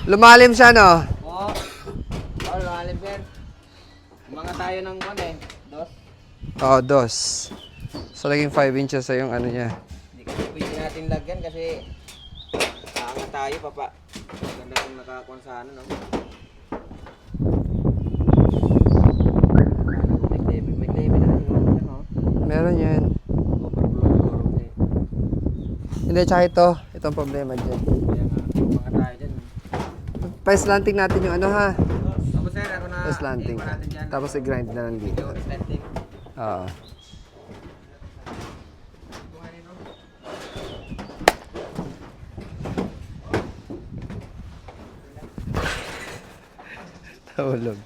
Lumalim siya, no? Oo. Oh, lumalim sir. Mga tayo ng dos. Oo, dos. So, naging 5 inches sa yung ano niya. Hindi kasi pwede natin lagyan kasi kaangat tayo papa. Ganda kung nakakuha sa ano, no? May level na rin, no? Meron yan. Overflow eh. Hindi, tsaka ito. Ito ang problema dyan. Kaya nga, mga tayo dyan. Pa-slanting natin yung ano, ha? Tapos sir, ako na Pa-slanting. iwan natin dyan. Tapos i-grind na lang dito. Video slanting. Oo. Tahulog.